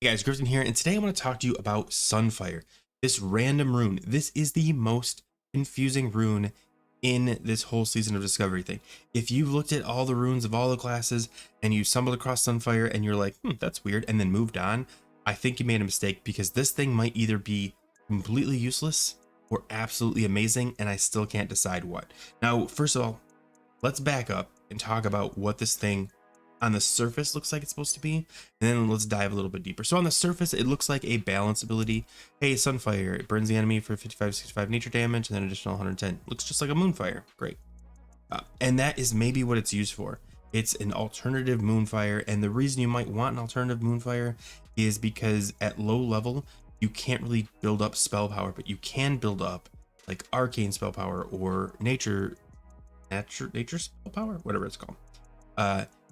Hey guys, Griffin here, and today I want to talk to you about Sunfire, this random rune. This is the most confusing rune in this whole season of Discovery thing. If you've looked at all the runes of all the classes and you stumbled across Sunfire and you're like, that's weird, and then moved on, I think you made a mistake, because this thing might either be completely useless or absolutely amazing, and I still can't decide what. Now, first of all, let's back up and talk about what this thing on the surface looks like it's supposed to be, and then let's dive a little bit deeper. So on the surface, it looks like a balance ability. Hey, Sunfire, it burns the enemy for 55-65 nature damage and then additional 110. Looks just like a Moonfire. Great. And that is maybe what it's used for. It's an alternative Moonfire, and the reason you might want an alternative Moonfire is because at low level you can't really build up spell power, but you can build up like arcane spell power or nature spell power, whatever it's called.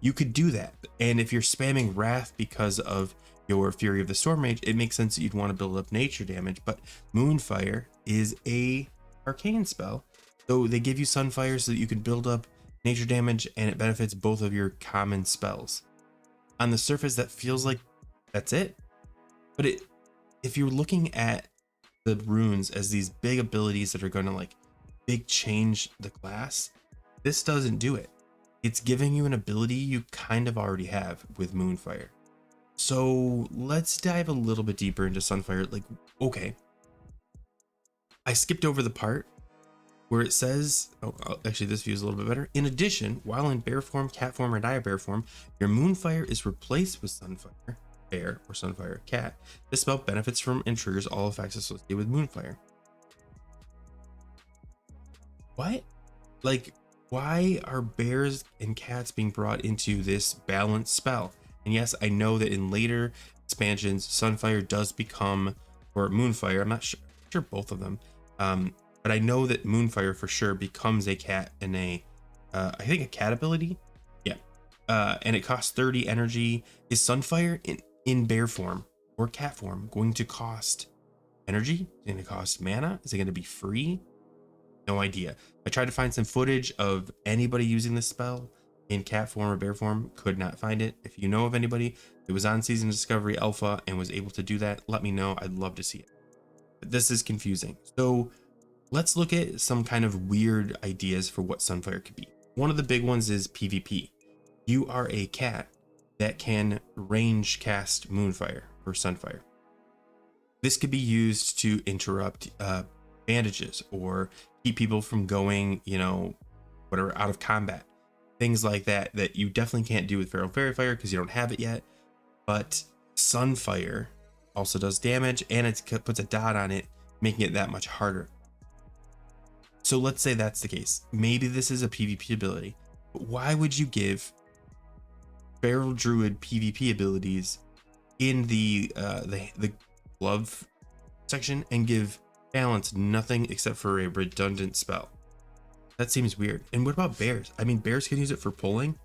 You could do that, and if you're spamming Wrath because of your Fury of the Storm Mage, it makes sense that you'd want to build up nature damage. But Moonfire is a arcane spell, so they give you Sunfire so that you can build up nature damage, and it benefits both of your common spells. On the surface, that feels like that's it, but if you're looking at the runes as these big abilities that are going to like big change the class, this doesn't do it. It's giving you an ability you kind of already have with Moonfire. So let's dive a little bit deeper into Sunfire. Like, okay, I skipped over the part where it says, actually this view is a little bit better. In addition, while in bear form, cat form, or dire bear form, your Moonfire is replaced with Sunfire bear or Sunfire cat. This spell benefits from and triggers all effects associated with Moonfire. What? Like, why are bears and cats being brought into this balanced spell? And yes, I know that in later expansions, Sunfire does become, or Moonfire, I'm not sure both of them, but I know that Moonfire for sure becomes a cat and I think a cat ability. Yeah. And it costs 30 energy. Is Sunfire in bear form or cat form going to cost energy? Is it going to cost mana? Is it going to be free? No idea. I tried to find some footage of anybody using this spell in cat form or bear form, could not find it. If you know of anybody that was on Season Discovery Alpha and was able to do that, let me know. I'd love to see it. But this is confusing. So let's look at some kind of weird ideas for what Sunfire could be. One of the big ones is PvP. You are a cat that can range cast Moonfire or Sunfire. This could be used to interrupt bandages or keep people from going, whatever, out of combat, things like that you definitely can't do with Feral Fairy Fire because you don't have it yet. But Sunfire also does damage, and it puts a dot on it, making it that much harder. So let's say that's the case. Maybe this is a PvP ability, but why would you give Feral Druid PvP abilities in the glove section and give balance nothing except for a redundant spell? That seems weird. And what about bears? I mean, bears can use it for pulling.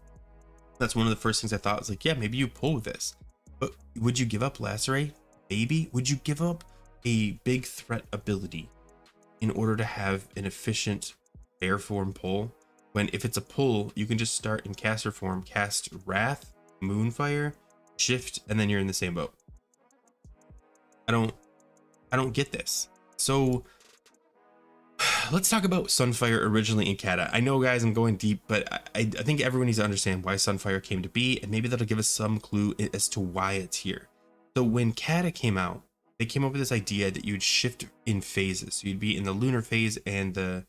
That's one of the first things I thought. Was like, yeah, maybe you pull with this, but would you give up lacerate? Maybe. Would you give up a big threat ability in order to have an efficient bear form pull, when if it's a pull you can just start in caster form, cast Wrath, Moonfire, shift, and then you're in the same boat? I don't get this. So let's talk about Sunfire originally in Kata. I know, guys, I'm going deep, but I think everyone needs to understand why Sunfire came to be, and maybe that'll give us some clue as to why it's here. So when Kata came out, they came up with this idea that you'd shift in phases. So you'd be in the lunar phase and the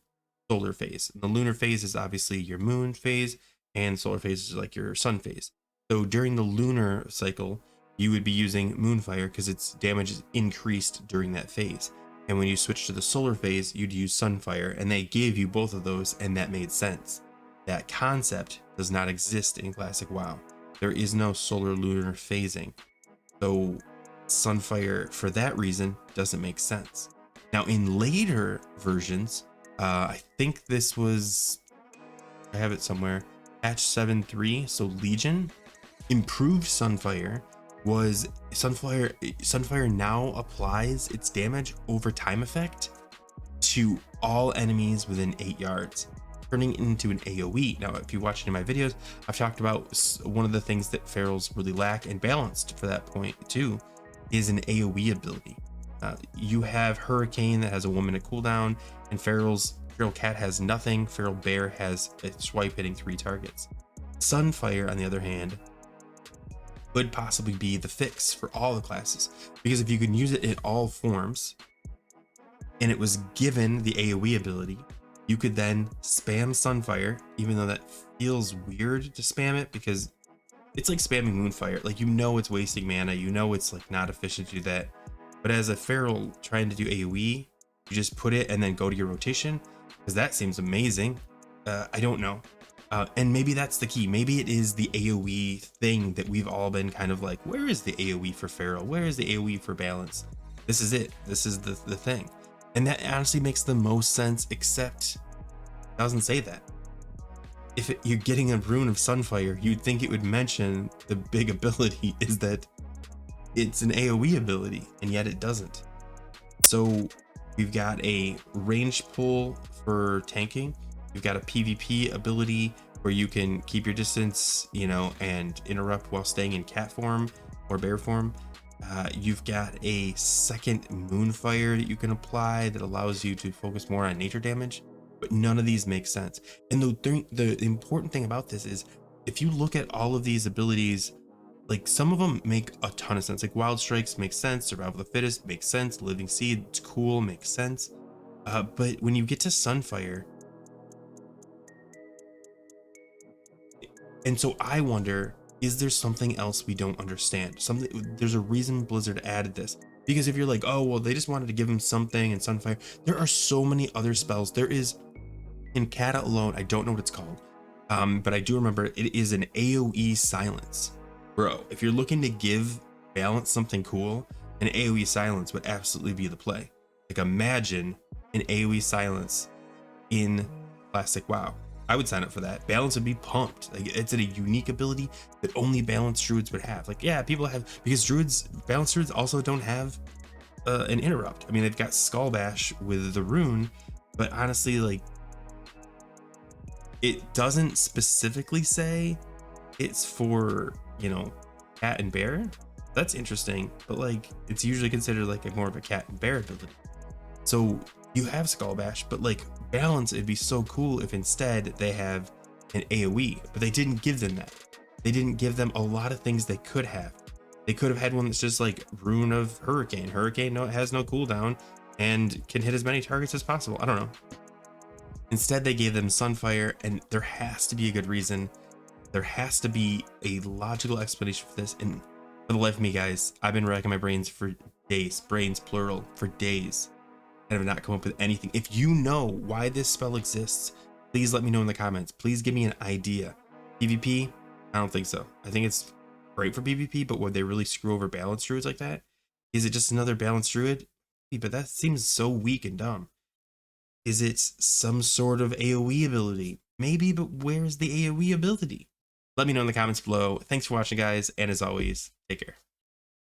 solar phase. And the lunar phase is obviously your moon phase, and solar phase is like your sun phase. So during the lunar cycle, you would be using Moonfire because its damage is increased during that phase. And when you switch to the solar phase, you'd use Sunfire, and they gave you both of those, and that made sense. That concept does not exist in Classic WoW. There is no solar lunar phasing. So Sunfire, for that reason, doesn't make sense. Now, in later versions, I think this was, I have it somewhere, patch 7.3, so Legion, improved Sunfire was Sunfire now applies its damage over time effect to all enemies within 8 yards, turning it into an AoE. Now, if you watch any of my videos, I've talked about one of the things that ferals really lack and balanced for that point too is an AoE ability. You have Hurricane that has a 1 minute cooldown, and Feral Cat has nothing. Feral Bear has a swipe hitting 3 targets. Sunfire, on the other hand, could possibly be the fix for all the classes, because if you can use it in all forms and it was given the AoE ability, you could then spam Sunfire, even though that feels weird to spam it because it's like spamming Moonfire. Like, you know, it's wasting mana, you know, it's like not efficient to do that. But as a Feral trying to do AoE, you just put it and then go to your rotation, because that seems amazing. I don't know. And maybe that's the key. Maybe it is the AoE thing that we've all been kind of like, where is the AoE for Feral? Where is the AoE for balance? This is it. This is the thing. And that honestly makes the most sense, except it doesn't say that. If you're getting a rune of Sunfire, you'd think it would mention the big ability is that it's an AoE ability, and yet it doesn't. So we've got a range pull for tanking. You've got a PvP ability where you can keep your distance, you know, and interrupt while staying in cat form or bear form. You've got a second Moonfire that you can apply that allows you to focus more on nature damage, but none of these make sense. And the important thing about this is, if you look at all of these abilities, like, some of them make a ton of sense. Like, Wild Strikes makes sense, Survival of the Fittest makes sense, Living Seed, it's cool, makes sense. But when you get to Sunfire, and so I wonder, is there something else we don't understand? There's a reason Blizzard added this. Because if you're like, oh, well, they just wanted to give him something in Sunfire, there are so many other spells. There is, in Kata alone, I don't know what it's called, but I do remember it is an AoE silence. Bro, if you're looking to give balance something cool, an AoE silence would absolutely be the play. Like, imagine an AoE silence in classic WoW. I would sign up for that. Balance would be pumped. Like, it's a unique ability that only balanced druids would have. Like, yeah, people have, because balanced druids also don't have an interrupt. I mean, they've got Skull Bash with the rune, but honestly, like, it doesn't specifically say it's for, you know, cat and bear. That's interesting, but like, it's usually considered like a more of a cat and bear ability. So you have Skull Bash, but like, balance, it'd be so cool if instead they have an AoE, but they didn't give them that. They didn't give them a lot of things they could have. They could have had one that's just like Rune of Hurricane. Hurricane has no cooldown and can hit as many targets as possible. I don't know. Instead, they gave them Sunfire, and there has to be a good reason. There has to be a logical explanation for this. And for the life of me, guys, I've been racking my brains for days, brains plural, for days, and have not come up with anything. If you know why this spell exists, please let me know in the comments. Please give me an idea. PvP? I don't think so. I think it's great for PvP, but would they really screw over balanced druids like that? Is it just another balanced druid? But that seems so weak and dumb. Is it some sort of AoE ability? Maybe, but where's the AoE ability? Let me know in the comments below. Thanks for watching, guys, and as always, take care.